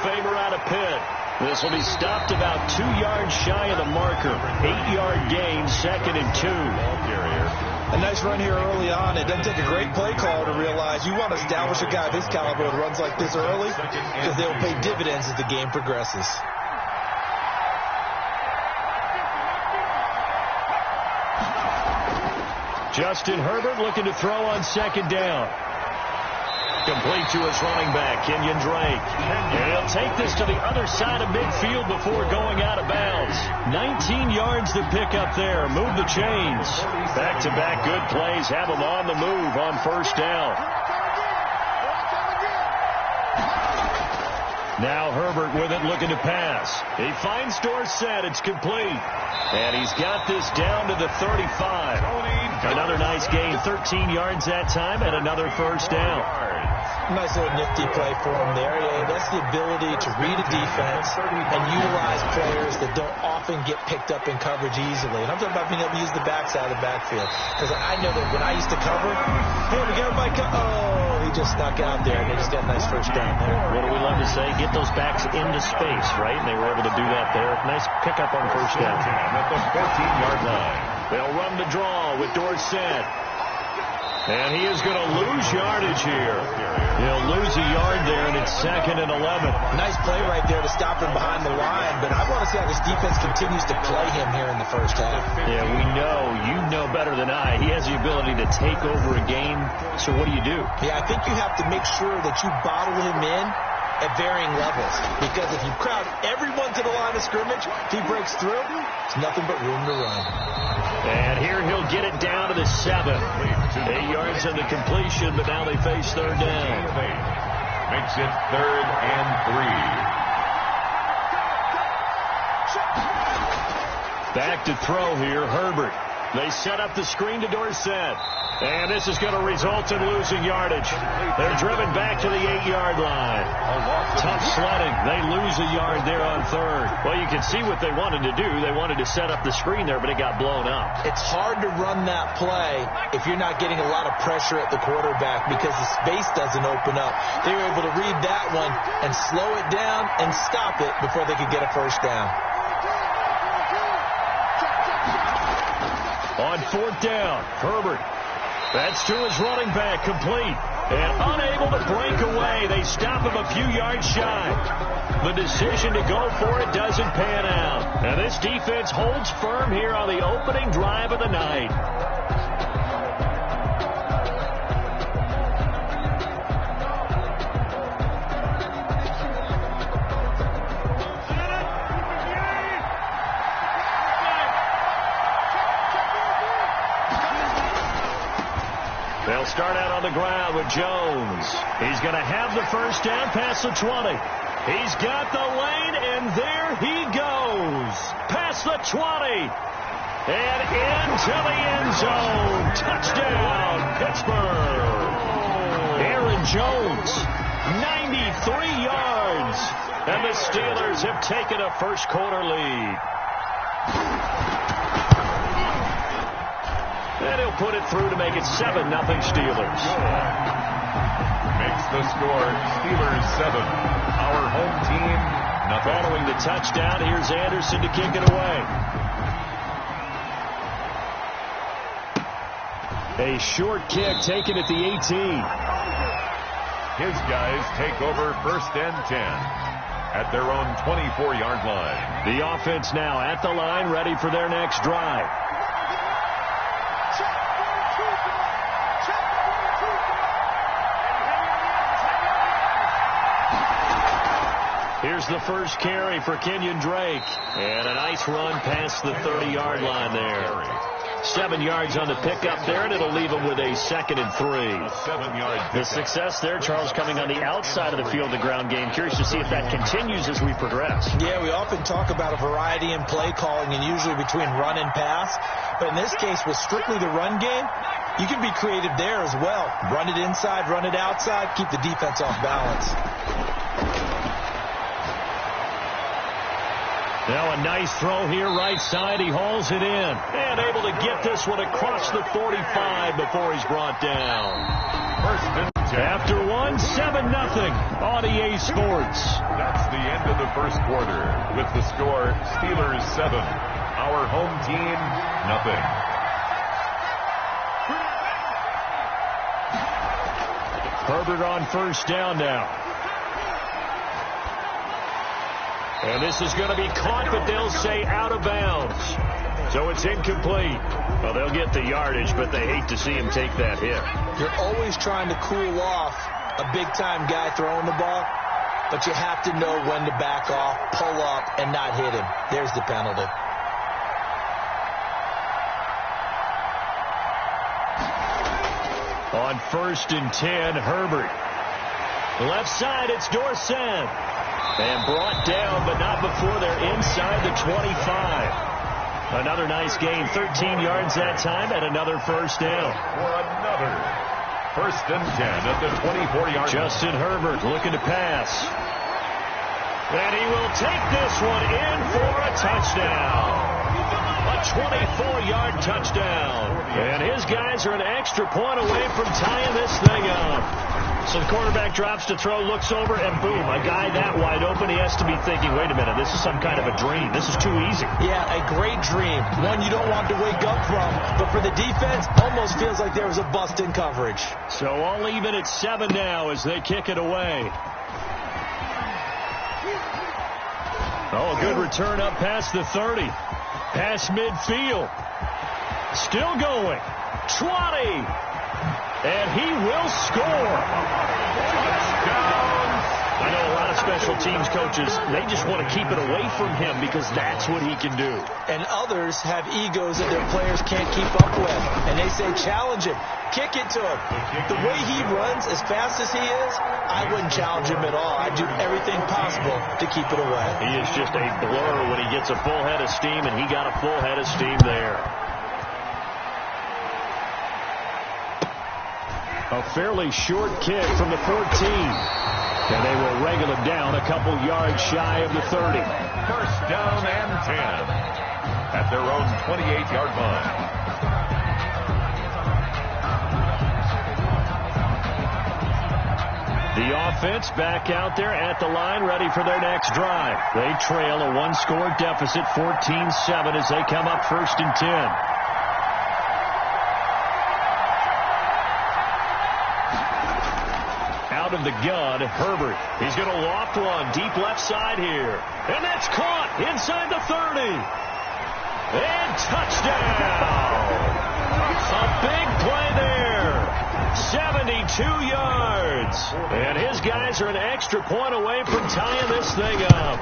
Famer out of Pitt. This will be stopped about 2 yards shy of the marker. 8-yard gain, 2nd and 2. A nice run here early on. It doesn't take a great play call to realize you want to establish a guy of his caliber with runs like this early because they'll pay dividends as the game progresses. Justin Herbert looking to throw on 2nd down. Complete to his running back, Kenyon Drake. And he'll take this to the other side of midfield before going out of bounds. 19 yards to pick up there. Move the chains. Back-to-back good plays have him on the move on 1st down. Now Herbert with it, looking to pass. He finds Dorsett. It's complete. And he's got this down to the 35. Another nice gain, 13 yards that time, and another 1st down. Nice little nifty play for him there. Yeah, that's the ability to read a defense and utilize players that don't often get picked up in coverage easily. And I'm talking about being able to use the backside of the backfield. Because I know that when I used to cover, hey, we got Mike. Oh, he just snuck out there, and they just got a nice 1st down there. What do we love to say? Get those backs into space, right? And they were able to do that there. Nice pickup on 1st down. At the 14-yard line. They'll run the draw with Dorsett. And he is going to lose yardage here. He'll lose a yard there, and it's 2nd and 11. Nice play right there to stop him behind the line, but I want to see how this defense continues to play him here in the 1st half. Yeah, we know. You know better than I. He has the ability to take over a game, so what do you do? Yeah, I think you have to make sure that you bottle him in at varying levels, because if you crowd everyone to the line of scrimmage, if he breaks through, it's nothing but room to run. And here he'll get it down to the 7. 8 yards on the completion, but now they face 3rd down. Makes it 3rd and 3. Back to throw here, Herbert. They set up the screen to Dorsett. And this is going to result in losing yardage. They're driven back to the 8-yard line. Tough sledding. They lose a yard there on 3rd. Well, you can see what they wanted to do. They wanted to set up the screen there, but it got blown up. It's hard to run that play if you're not getting a lot of pressure at the quarterback because the space doesn't open up. They were able to read that one and slow it down and stop it before they could get a 1st down. On 4th down, Herbert. That's to his running back, complete. And unable to break away. They stop him a few yards shy. The decision to go for it doesn't pan out. And this defense holds firm here on the opening drive of the night. They'll start out on the ground with Jones. He's going to have the 1st down past the 20. He's got the lane, and there he goes. Past the 20. And into the end zone. Touchdown, Pittsburgh. Aaron Jones, 93 yards. And the Steelers have taken a 1st quarter lead. And he'll put it through to make it 7-0 Steelers. Makes the score Steelers 7. Our home team, nothing. Following the touchdown, here's Anderson to kick it away. A short kick taken at the 18. His guys take over 1st and 10 at their own 24-yard line. The offense now at the line, ready for their next drive. Here's the 1st carry for Kenyon Drake. And a nice run past the 30-yard line there. 7 yards on the pickup there, and it'll leave him with a 2nd and 3. 7-yard The success there, Charles, coming on the outside of the field, the ground game. Curious to see if that continues as we progress. Yeah, we often talk about a variety in play calling and usually between run and pass. But in this case, with strictly the run game, you can be creative there as well. Run it inside, run it outside, keep the defense off balance. Now a nice throw here, right side. He hauls it in. And able to get this one across the 45 before he's brought down. First and 10. After one, 7-0 on EA Sports. That's the first quarter with the score Steelers 7, our home team nothing. Herbert on first down now. And this is going to be caught, but they'll say out of bounds. So it's incomplete. Well, they'll get the yardage, but they hate to see him take that hit. You're always trying to cool off a big-time guy throwing the ball, but you have to know when to back off, pull up, and not hit him. There's the penalty. On 1st and 10, Herbert. Left side, it's Dorsett. And brought down, but not before they're inside the 25. Another nice gain, 13 yards that time, and another first down. For another 1st and 10 at the 24-yard line. Justin Herbert looking to pass. And he will take this one in for a touchdown. A 24-yard touchdown. And his guys are an extra point away from tying this thing up. So the quarterback drops to throw, looks over, and boom, a guy that wide open. He has to be thinking, wait a minute, this is some kind of a dream. This is too easy. Yeah, a great dream. One you don't want to wake up from. But for the defense, almost feels like there was a bust in coverage. So all even at 7 now as they kick it away. Oh, a good return up past the 30. Past midfield. Still going. 20. And he will score. Touchdown. I know a lot of special teams coaches, they just want to keep it away from him because that's what he can do. And others have egos that their players can't keep up with. And they say, challenge him. Kick it to him. The way he runs, as fast as he is, I wouldn't challenge him at all. I'd do everything possible to keep it away. He is just a blur when he gets a full head of steam, and he got a full head of steam there. A fairly short kick from the 14. And they will wrangle him down a couple yards shy of the 30. 1st down and 10 at their own 28-yard line. The offense back out there at the line, ready for their next drive. They trail a one-score deficit, 14-7, as they come up 1st and 10. Out of the gun, Herbert. He's going to loft one deep left side here. And that's caught inside the 30. And touchdown. A big play there. 72 yards. And his guys are an extra point away from tying this thing up.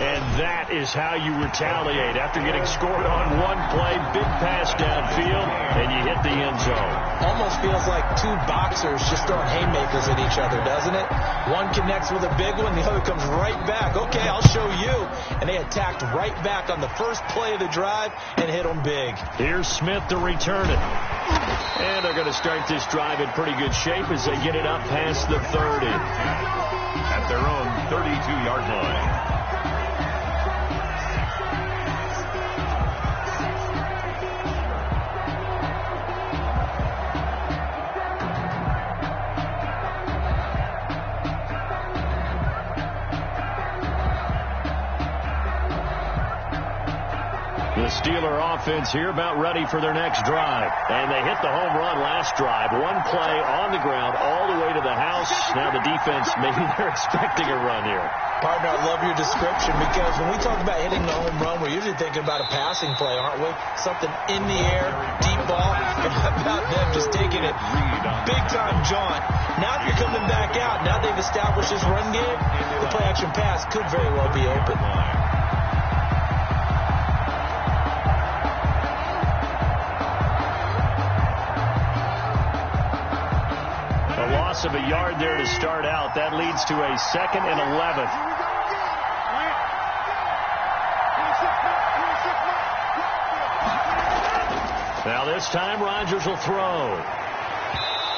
And that is how you retaliate after getting scored on one play, big pass downfield, and you hit the end zone. Almost feels like two boxers just throwing haymakers at each other, doesn't it? One connects with a big one, the other comes right back. Okay, I'll show you. And they attacked right back on the first play of the drive and hit them big. Here's Smith to return it. And they're going to start this drive in pretty good shape as they get it up past the 30. At their own 32-yard line. The Steeler offense here about ready for their next drive. And they hit the home run last drive. One play on the ground all the way to the house. Now the defense, maybe they're expecting a run here. Partner, I love your description because when we talk about hitting the home run, we're usually thinking about a passing play, aren't we? Something in the air, deep ball. And how about them just taking it big-time jaunt. Now that you're coming back out, now they've established this run game, the play-action pass could very well be open. Of a yard there to start out. That leads to a 2nd and 11. Now this time Rodgers will throw.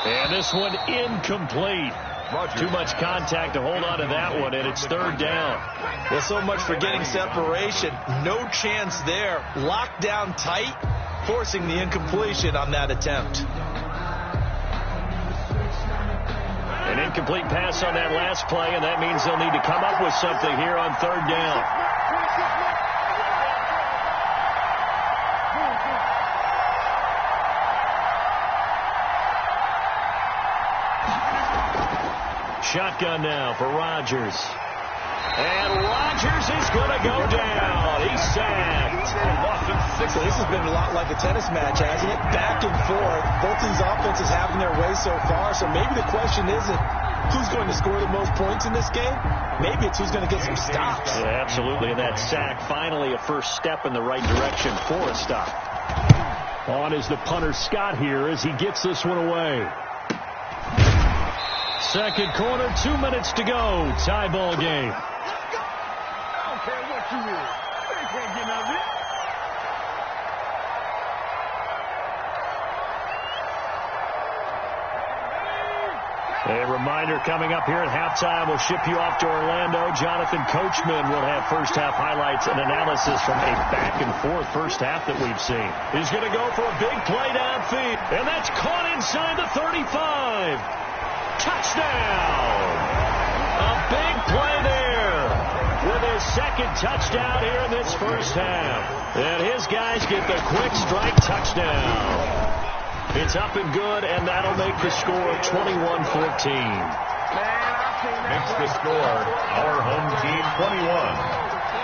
And this one incomplete. Too much contact to hold on to that one, and it's 3rd down. Well, so much for getting separation. No chance there. Locked down tight, forcing the incompletion on that attempt. An incomplete pass on that last play, and that means they'll need to come up with something here on third down. Shotgun now for Rodgers. And Rodgers is going to go down. He's sacked. So this has been a lot like a tennis match, hasn't it? Back and forth. Both these offenses having their way so far. So maybe the question isn't who's going to score the most points in this game. Maybe it's who's going to get some stops. Yeah, absolutely. And that sack, finally a first step in the right direction for a stop. On is the punter Scott here as he gets this one away. Second quarter, 2 minutes to go. Tie ball game. I don't care what you is. You can't get out of it. A reminder coming up here at halftime. We'll ship you off to Orlando. Jonathan Coachman will have first half highlights and analysis from a back and forth first half that we've seen. He's going to go for a big play downfield. And that's caught inside the 35. Touchdown! A big play there with his second touchdown here in this first half. And his guys get the quick strike touchdown. It's up and good, and that'll make the score 21-14. Makes the score our home team 21.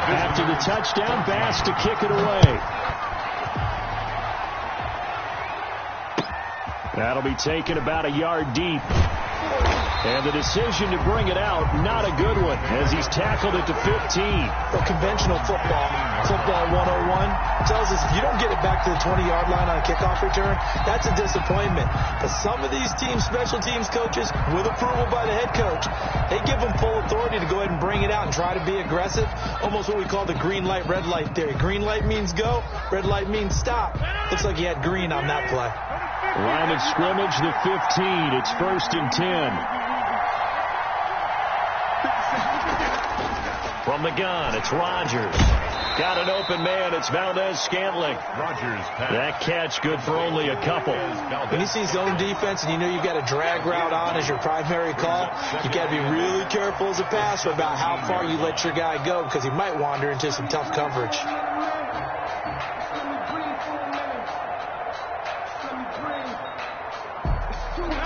After the touchdown, Bass to kick it away. That'll be taken about a yard deep. And the decision to bring it out, not a good one, as he's tackled it to 15. Well, conventional football 101, tells us if you don't get it back to the 20-yard line on a kickoff return, that's a disappointment. But some of these teams, special teams coaches, with approval by the head coach, they give them full authority to go ahead and bring it out and try to be aggressive, almost what we call the green light, red light theory. Green light means go, red light means stop. Looks like he had green on that play. Line of scrimmage, the 15. It's 1st and 10. From the gun, it's Rodgers. Got an open man. It's Valdez-Scantling. Rodgers pass. That catch good for only a couple. When you see zone defense and you know you got a drag route on as your primary call, you got to be really careful as a passer about how far you let your guy go because he might wander into some tough coverage.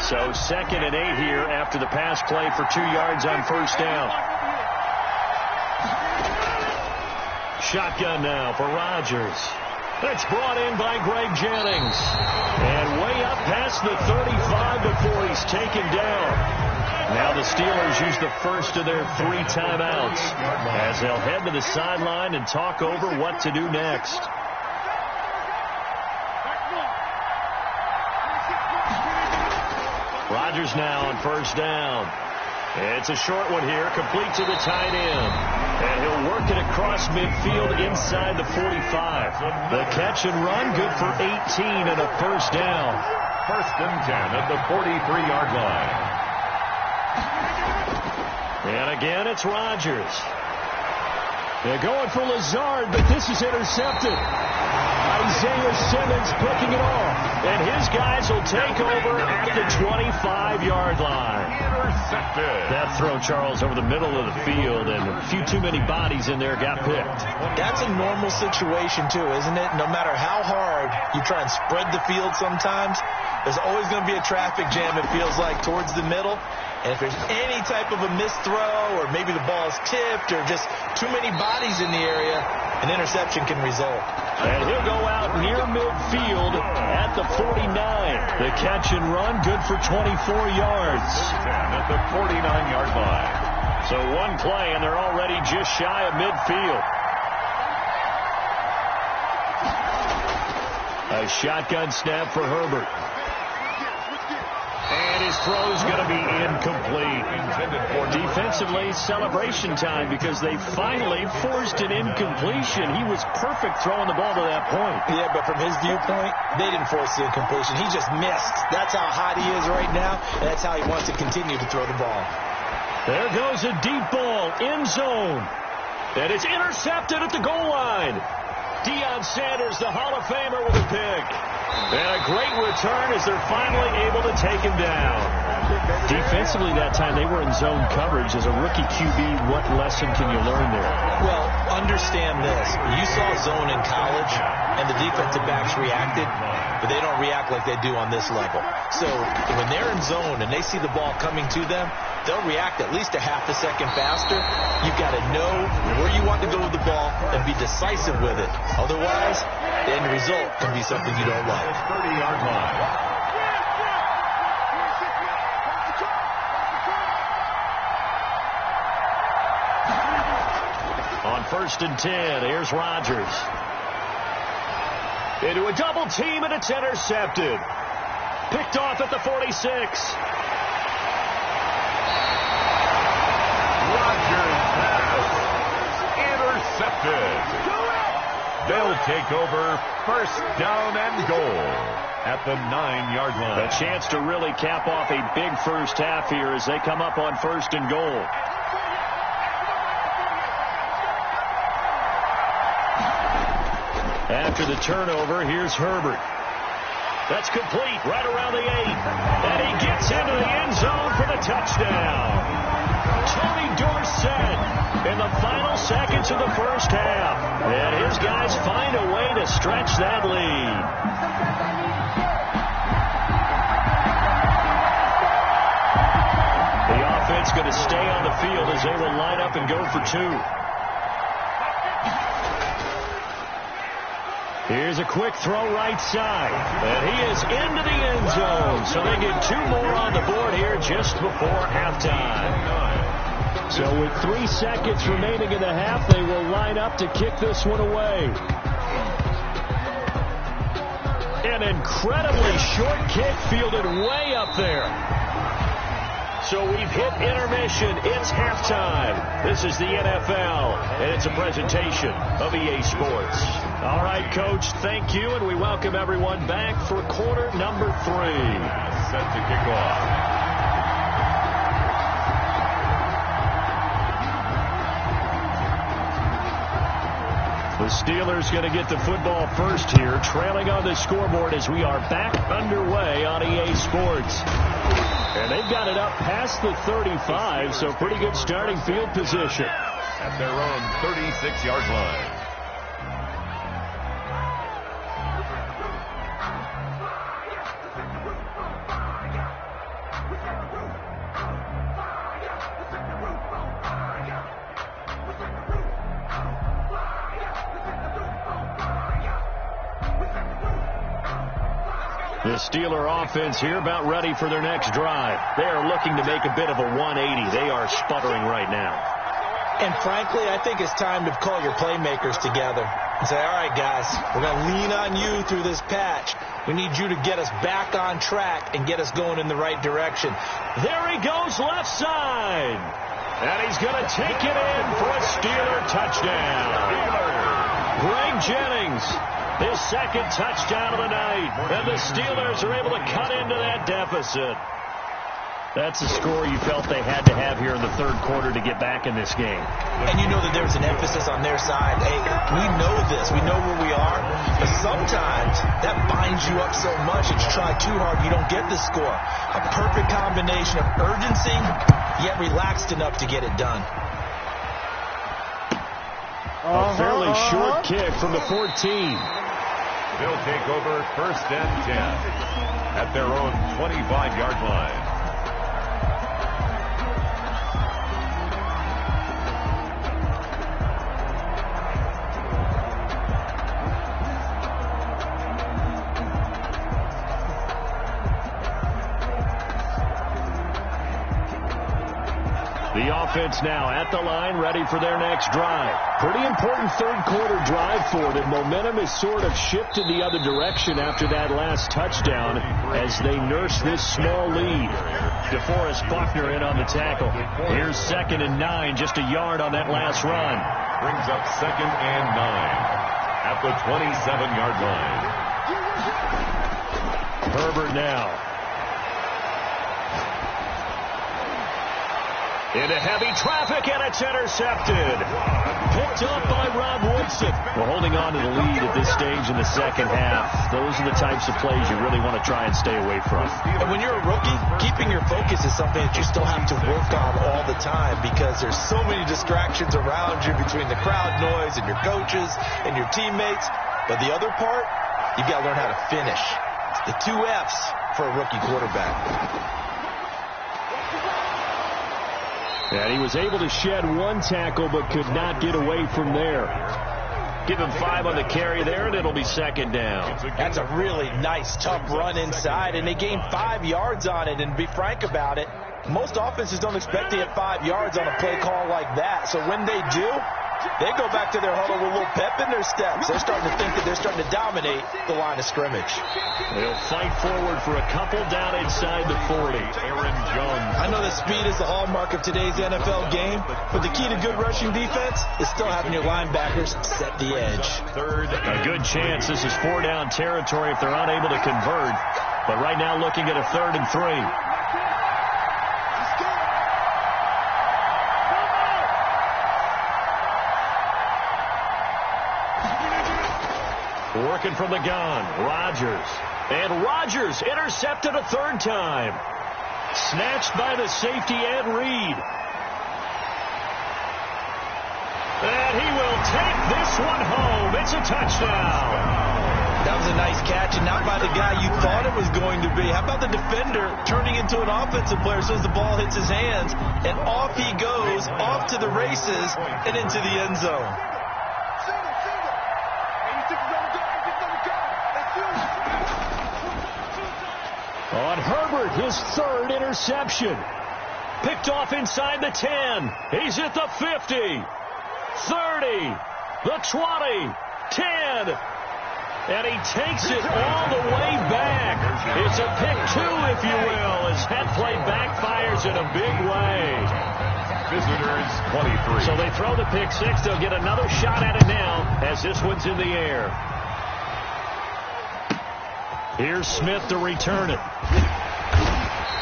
So 2nd and 8 here after the pass play for 2 yards on first down. Shotgun now for Rodgers. It's brought in by Greg Jennings. And way up past the 35 before he's taken down. Now the Steelers use the first of their 3 timeouts as they'll head to the sideline and talk over what to do next. Rodgers now on first down. It's a short one here, complete to the tight end. And he'll work it across midfield inside the 45. The catch and run, good for 18 and a first down. 1st and 10 at the 43-yard line. And again, it's Rodgers. They're going for Lazard, but this is intercepted. Isaiah Simmons picking it off. And his guys will take over at the 25-yard line. Intercepted. That throw, Charles, over the middle of the field, and a few too many bodies in there got picked. That's a normal situation, too, isn't it? No matter how hard you try and spread the field sometimes, there's always going to be a traffic jam, it feels like, towards the middle. And if there's any type of a missed throw or maybe the ball is tipped or just too many bodies in the area, an interception can result. And he'll go out near midfield at the 49. The catch and run, good for 24 yards. At the 49-yard line. So one play, and they're already just shy of midfield. A shotgun snap for Herbert. And his throw's going to be incomplete. Defensively, celebration time because they finally forced an incompletion. He was perfect throwing the ball to that point. Yeah, but from his viewpoint, they didn't force the incompletion. He just missed. That's how hot he is right now, and that's how he wants to continue to throw the ball. There goes a deep ball, end zone. And it's intercepted at the goal line. Deion Sanders, the Hall of Famer, with a pick. And a great return as they're finally able to take him down. Defensively that time, they were in zone coverage. As a rookie QB, what lesson can you learn there? Well, understand this. You saw zone in college, and the defensive backs reacted, but they don't react like they do on this level. So when they're in zone and they see the ball coming to them, they'll react at least a half a second faster. You've got to know where you want to go with the ball and be decisive with it. Otherwise, the end result can be something you don't like. 30-yard line. On 1st and 10, here's Rodgers. Into a double team, and it's intercepted. Picked off at the 46. Rodgers pass intercepted. They'll take over 1st down and goal at the 9-yard line. A chance to really cap off a big first half here as they come up on 1st and goal. After the turnover, here's Herbert. That's complete right around the 8. And he gets into the end zone for the touchdown. Tony Dorsett in the final seconds of the first half. And his guys find a way to stretch that lead. The offense going to stay on the field as they will line up and go for 2. Here's a quick throw right side. And he is into the end zone. So they get 2 more on the board here just before halftime. So with 3 seconds remaining in the half, they will line up to kick this one away. An incredibly short kick fielded way up there. So we've hit intermission. It's halftime. This is the NFL, and it's a presentation of EA Sports. All right, Coach, thank you, and we welcome everyone back for quarter number 3. Set to kick off. The Steelers going to get the football first here, trailing on the scoreboard as we are back underway on EA Sports. And they've got it up past the 35, so pretty good starting field position. At their own 36-yard line. The Steeler offense here about ready for their next drive. They are looking to make a bit of a 180. They are sputtering right now. And frankly, I think it's time to call your playmakers together and say, all right, guys, we're going to lean on you through this patch. We need you to get us back on track and get us going in the right direction. There he goes left side. And he's going to take it in for a Steeler touchdown. Greg Jennings, his second touchdown of the night. And the Steelers are able to cut into that deficit. That's a score you felt they had to have here in the third quarter to get back in this game. And you know that there's an emphasis on their side. Hey, we know this. We know where we are. But sometimes that binds you up so much that you try too hard, you don't get the score. A perfect combination of urgency, yet relaxed enough to get it done. A fairly short kick from the 14. They'll take over 1st and 10 at their own 25-yard line. The offense now at the line, ready for their next drive. Pretty important third quarter drive for them. Momentum is sort of shifted the other direction after that last touchdown as they nurse this small lead. DeForest Buckner in on the tackle. Here's 2nd and 9, just a yard on that last run. Brings up 2nd and 9 at the 27-yard line. Herbert now. Into heavy traffic, and it's intercepted. Picked up by Rob Woodson. We're holding on to the lead at this stage in the second half. Those are the types of plays you really want to try and stay away from. And when you're a rookie, keeping your focus is something that you still have to work on all the time because there's so many distractions around you between the crowd noise and your coaches and your teammates. But the other part, you've got to learn how to finish. It's the 2 F's for a rookie quarterback. And he was able to shed 1 tackle but could not get away from there. Give him 5 on the carry there, and it'll be second down. That's a really nice, tough run inside, and they gained 5 yards on it. And to be frank about it, most offenses don't expect to get 5 yards on a play call like that. So when they do, they go back to their huddle with a little pep in their steps. They're starting to think that they're starting to dominate the line of scrimmage. They'll fight forward for a couple down inside the 40. Aaron Jones. I know that speed is the hallmark of today's NFL game, but the key to good rushing defense is still having your linebackers set the edge. Third. A good chance this is 4-down territory if they're unable to convert. But right now looking at a 3rd and 3. Working from the gun, Rodgers. And Rodgers intercepted a 3rd time. Snatched by the safety, Ed Reed. And he will take this one home. It's a touchdown. That was a nice catch, and not by the guy you thought it was going to be. How about the defender turning into an offensive player as soon as the ball hits his hands, and off he goes, off to the races, and into the end zone. On Herbert, his 3rd interception. Picked off inside the 10. He's at the 50, 30, the 20, 10. And he takes it all the way back. It's a pick 2, if you will, as that play backfires in a big way. Visitors 23. So they throw the pick 6. They'll get another shot at it now as this one's in the air. Here's Smith to return it.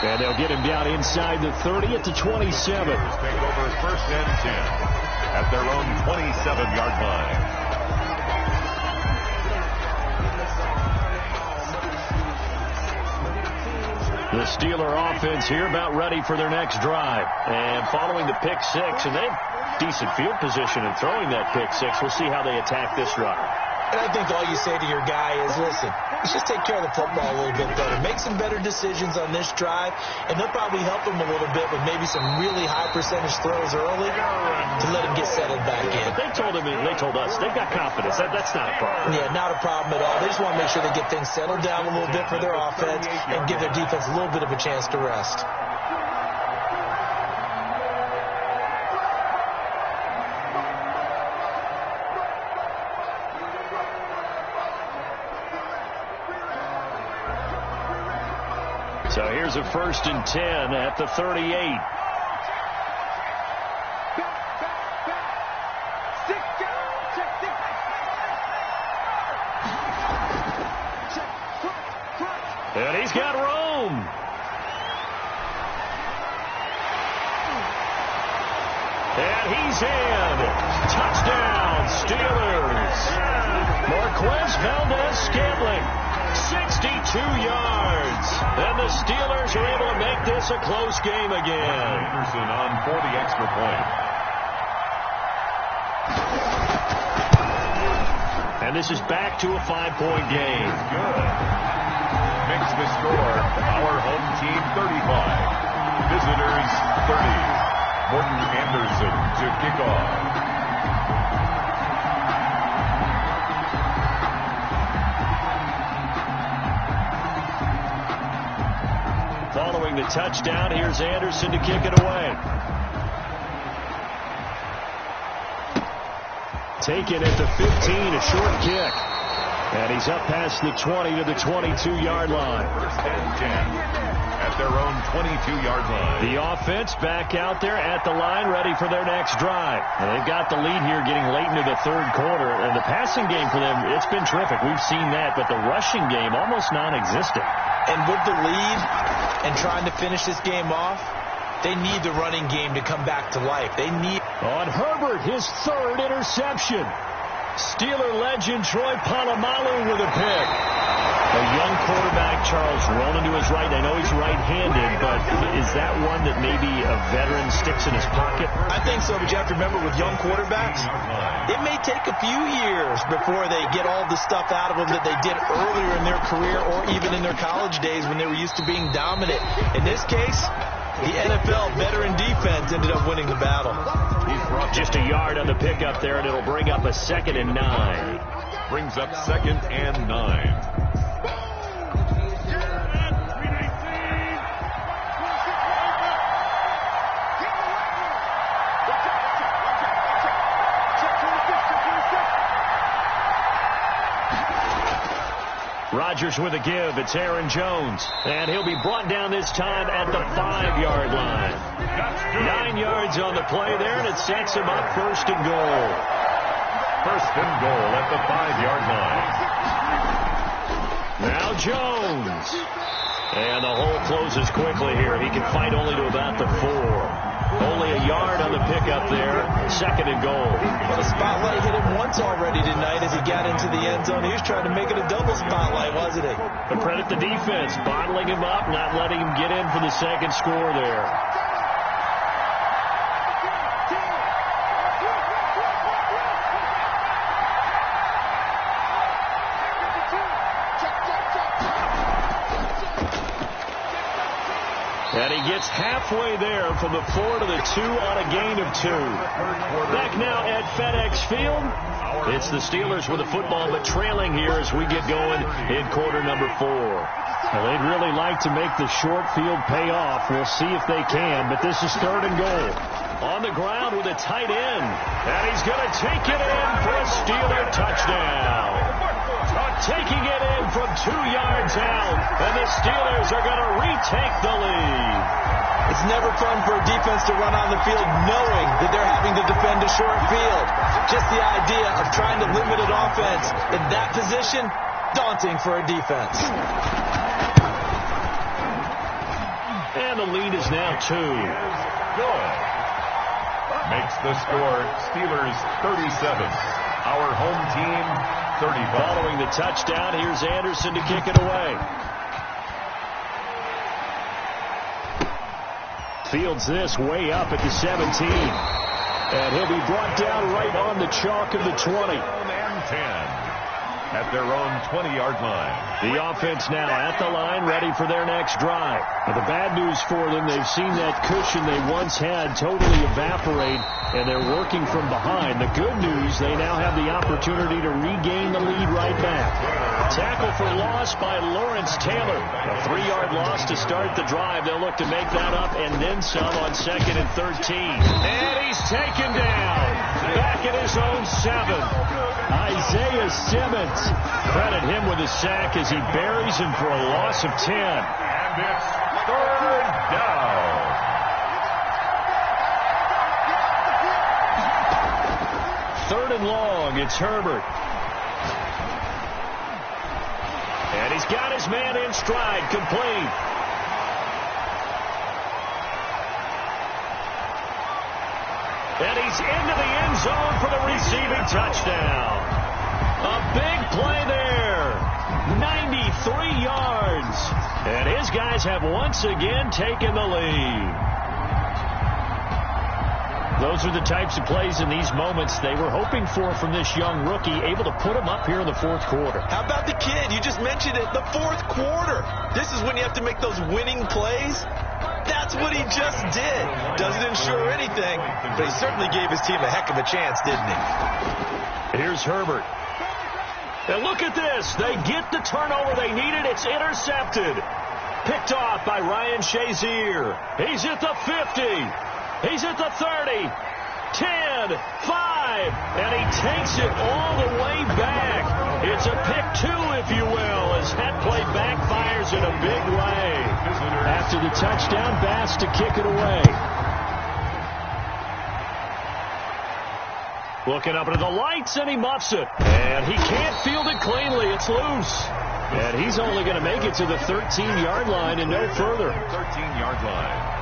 And they'll get him down inside the 30 at the 27. Take over 1st and 10 at their own 27-yard line. The Steeler offense here about ready for their next drive. And following the pick 6, and they have decent field position in throwing that pick 6. We'll see how they attack this drive. And I think all you say to your guy is, listen, let's just take care of the football a little bit better. Make some better decisions on this drive, and they'll probably help him a little bit with maybe some really high percentage throws early to let him get settled back in. But they told him, and they told us, they've got confidence. That's not a problem. Yeah, not a problem at all. They just want to make sure they get things settled down a little bit for their offense and give their defense a little bit of a chance to rest. So here's a 1st and 10 at the 38. And he's got room. And he's in. Touchdown, Steelers. Marquez Valdez-Scantling. 62 yards. And the Steelers are able to make this a close game again. Anderson on for the extra point. And this is back to a 5-point game. Good. Makes the score. Our home team 35. Visitors 30. Morton Anderson to kick off. Following the touchdown, here's Anderson to kick it away. Taken at the 15, a short kick. And he's up past the 20 to the 22-yard line. 1st and 10 at their own 22-yard line. The offense back out there at the line, ready for their next drive. And they've got the lead here getting late into the 3rd quarter. And the passing game for them, it's been terrific. We've seen that. But the rushing game, almost non-existent. And with the lead and trying to finish this game off, They need the running game to come back to life. They need... On Herbert, his third interception. Steeler legend Troy Polamalu with a pick. A young quarterback, Charles, rolling to his right. I know he's right-handed, but is that one that maybe a veteran sticks in his pocket? I think so, but you have to remember with young quarterbacks, it may take a few years before they get all the stuff out of them that they did earlier in their career or even in their college days when they were used to being dominant. In this case, the NFL veteran defense ended up winning the battle. Just a yard on the pickup there, and it'll bring up a 2nd and 9. Brings up 2nd and 9. Rodgers with a give. It's Aaron Jones. And he'll be brought down this time at the 5-yard line. 9 yards on the play there, and it sets him up 1st and goal. 1st and goal at the 5-yard line. Now Jones. And the hole closes quickly here. He can fight only to about the 4. Only a yard on the pickup there. 2nd and goal. Well, the spotlight hit him once already tonight as he got into the end zone. He was trying to make it a double spotlight, wasn't he? But credit the defense, bottling him up, not letting him get in for the 2nd score there. And he gets halfway there from the 4 to the 2 on a gain of 2. Back now at FedEx Field. It's the Steelers with the football, but trailing here as we get going in quarter number 4. Well, they'd really like to make the short field pay off. We'll see if they can, but this is 3rd and goal. On the ground with a tight end. And he's going to take it in for a Steeler touchdown. Taking it in from 2 yards out. And the Steelers are going to retake the lead. It's never fun for a defense to run on the field knowing that they're having to defend a short field. Just the idea of trying to limit an offense in that position, daunting for a defense. And the lead is now 2. Good. Makes the score Steelers 37. Our home team 35. Following the touchdown, here's Anderson to kick it away. Fields this way up at the 17. And he'll be brought down right on the chalk of the 20. And 10. At their own 20-yard line. The offense now at the line, ready for their next drive. But the bad news for them, they've seen that cushion they once had totally evaporate, and they're working from behind. The good news, they now have the opportunity to regain the lead right back. Tackle for loss by Lawrence Taylor. A 3-yard loss to start the drive. They'll look to make that up and then some on 2nd and 13. And he's taken down. Back at his own 7. Isaiah Simmons. Credit him with a sack as he buries him for a loss of 10. And it's 3rd down. Third and long. It's Herbert. And he's got his man in stride, complete. And he's into the end zone for the receiving touchdown. A big play there. 93 yards. And his guys have once again taken the lead. Those are the types of plays in these moments they were hoping for from this young rookie, able to put him up here in the 4th quarter. How about the kid? You just mentioned it, the 4th quarter. This is when you have to make those winning plays. That's what he just did. Doesn't ensure anything, but he certainly gave his team a heck of a chance, didn't he? Here's Herbert. And look at this. They get the turnover they needed. It's intercepted. Picked off by Ryan Shazier. He's at the 50. He's at the 30, 10, 5, and he takes it all the way back. It's a pick 2, if you will, as that play backfires in a big way. After the touchdown, Bass to kick it away. Looking up into the lights, and he muffs it. And he can't field it cleanly. It's loose. And he's only going to make it to the 13-yard line and no further. 13-yard line.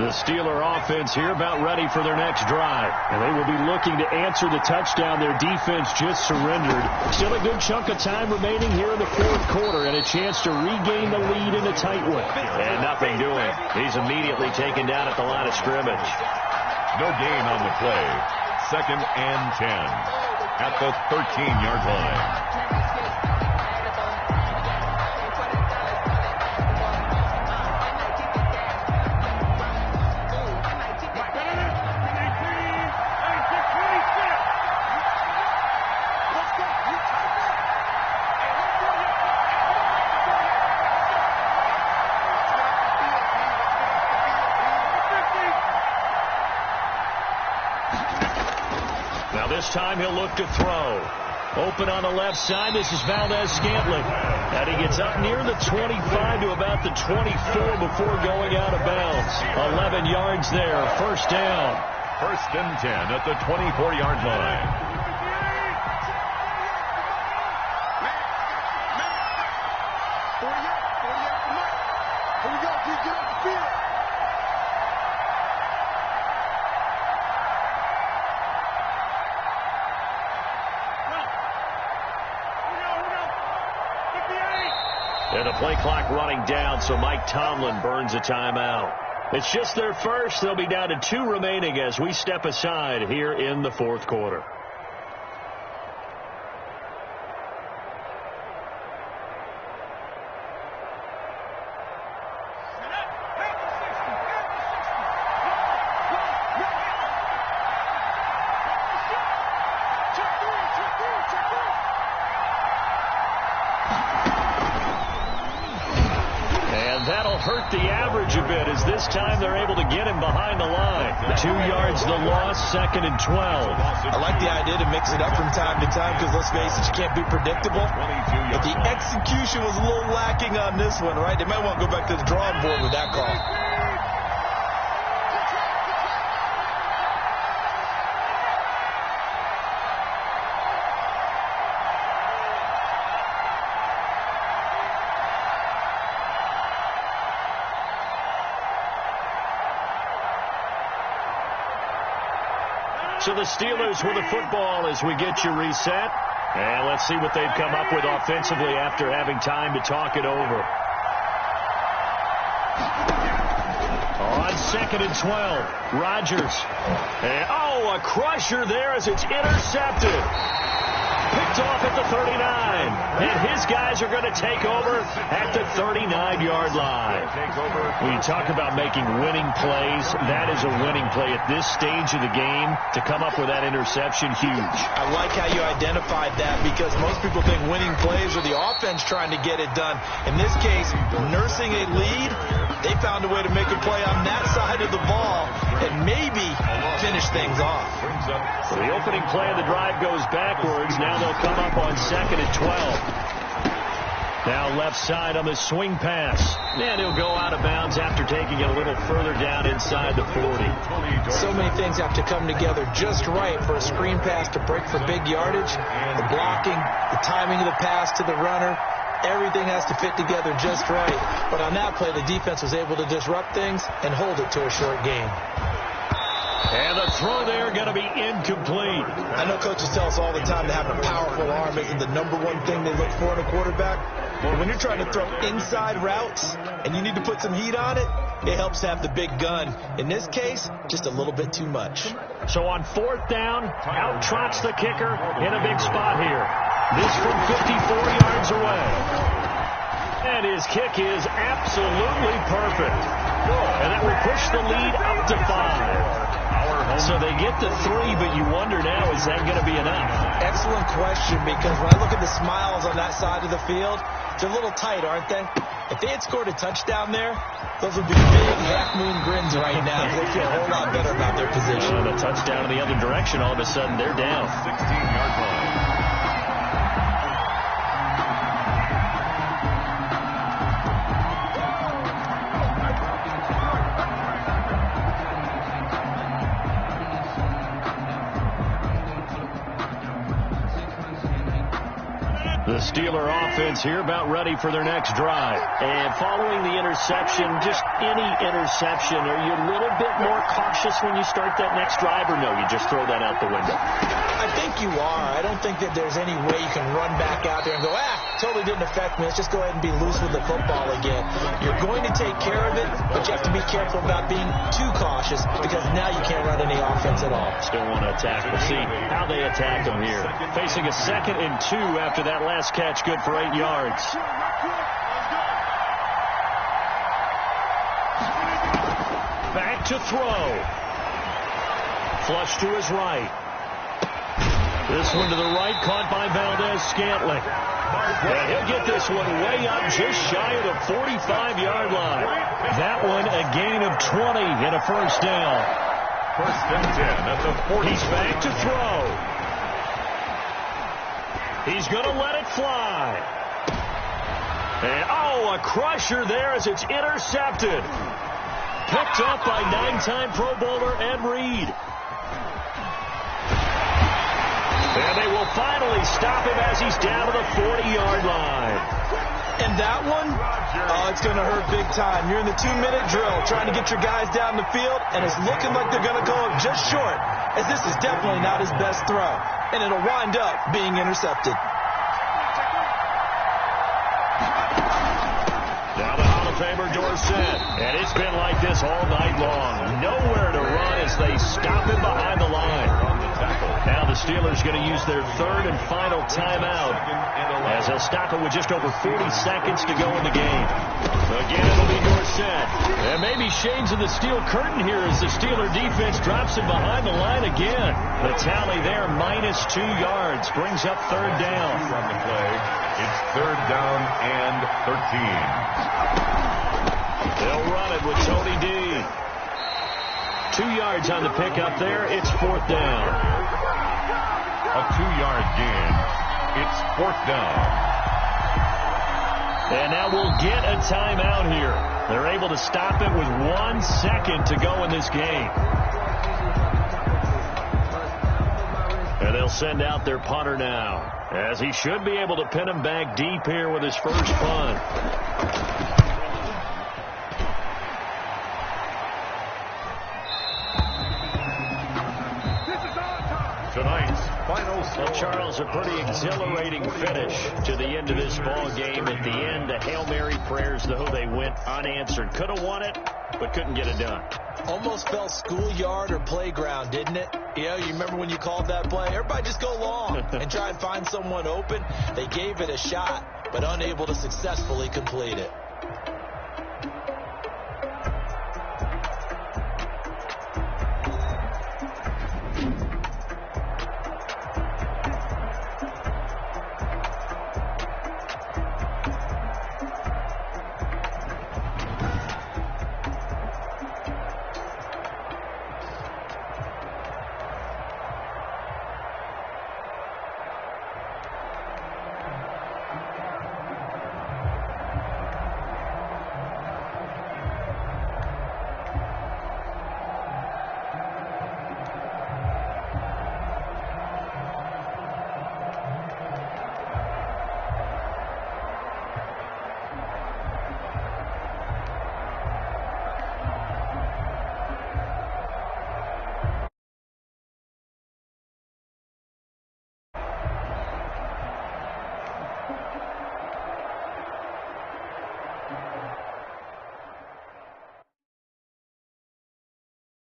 The Steeler offense here about ready for their next drive. And they will be looking to answer the touchdown their defense just surrendered. Still a good chunk of time remaining here in the fourth quarter and a chance to regain the lead in a tight one. And nothing doing. He's immediately taken down at the line of scrimmage. No gain on the play. 2nd and 10 at the 13-yard line. This time he'll look to throw. Open on the left side. This is Valdez-Scantling. And he gets up near the 25 to about the 24 before going out of bounds. 11 yards there. First down. 1st and 10 at the 24-yard line. And the play clock running down, so Mike Tomlin burns a timeout. It's just their first. They'll be down to 2 remaining as we step aside here in the fourth quarter. Hurt the average a bit as this time they're able to get him behind the line. 2 yards the loss, 2nd and 12. I like the idea to mix it up from time to time because let's face it, you can't be predictable. But the execution was a little lacking on this one, right? They might want to go back to the drawing board with that call. So the Steelers with the football as we get you reset. And let's see what they've come up with offensively after having time to talk it over. On 2nd and 12, Rodgers. And, a crusher there as it's intercepted. Picked off at the 39. And his guys are going to take over at the 39-yard line. When you talk about making winning plays, that is a winning play at this stage of the game. To come up with that interception, huge. I like how you identified that because most people think winning plays are the offense trying to get it done. In this case, nursing a lead, they found a way to make a play on that side of the ball and maybe finish things off. So the opening play of the drive goes backwards. Now they'll come up on 2nd and 12. Now left side on the swing pass. And he'll go out of bounds after taking it a little further down inside the 40. So many things have to come together just right for a screen pass to break for big yardage. The blocking, the timing of the pass to the runner. Everything has to fit together just right. But on that play, the defense was able to disrupt things and hold it to a short gain. And the throw there going to be incomplete. I know coaches tell us all the time that having a powerful arm isn't the #1 thing they look for in a quarterback. But when you're trying to throw inside routes and you need to put some heat on it, it helps to have the big gun. In this case, just a little bit too much. So on 4th down, out trots the kicker in a big spot here. This from 54 yards away. And his kick is absolutely perfect. And that will push the lead up to 5. So they get to 3, but you wonder now, is that going to be enough? Excellent question, because when I look at the smiles on that side of the field, they're a little tight, aren't they? If they had scored a touchdown there, those would be big half-moon grins right now. They feel a whole lot better about their position. And a touchdown in the other direction, all of a sudden they're down. 16-yard line. The Steeler offense here about ready for their next drive. And following the interception, just any interception, are you a little bit more cautious when you start that next drive, or no, you just throw that out the window? I think you are. I don't think that there's any way you can run back out there and go, totally didn't affect me. Let's just go ahead and be loose with the football again. You're going to take care of it, but you have to be careful about being too cautious because now you can't run any offense at all. Still want to attack. We'll see how they attack them here. Facing a 2nd and 2 after that last catch, good for 8 yards. Back to throw. Flush to his right. This one to the right, caught by Valdez-Scantling. And he'll get this one way up just shy of the 45-yard line. That one a gain of 20 and a first down. 1st and 10 at the 40. He's back to throw. He's going to let it fly. And, a crusher there as it's intercepted. Picked up by 9-time Pro Bowler Ed Reed. And they will finally stop him as he's down to the 40-yard line. And that one, it's going to hurt big time. You're in the 2-minute drill trying to get your guys down the field, and it's looking like they're going to go just short, as this is definitely not his best throw. And it'll wind up being intercepted. Now the Hall of Famer Dorsett. And it's been like this all night long. Nowhere to run as they stop him behind the line. Now the Steelers going to use their 3rd and final timeout as they'll stop it with just over 40 seconds to go in the game. Again, it'll be Dorsett. And maybe shades of the steel curtain here as the Steeler defense drops him behind the line again. The tally there, -2 yards, brings up 3rd down. From the play, it's 3rd down and 13. They'll run it with Tony D. 2 yards on the pickup there. It's 4th down. A 2-yard gain. It's 4th down. And now we'll get a timeout here. They're able to stop it with 1 second to go in this game. And they'll send out their punter now, as he should be able to pin him back deep here with his first punt. Tonight's final score. Well, Charles, a pretty exhilarating finish to the end of this ball game. At the end, the Hail Mary prayers, though, they went unanswered. Could have won it, but couldn't get it done. Almost felt schoolyard or playground, didn't it? You remember when you called that play? Everybody just go long and try and find someone open. They gave it a shot, but unable to successfully complete it.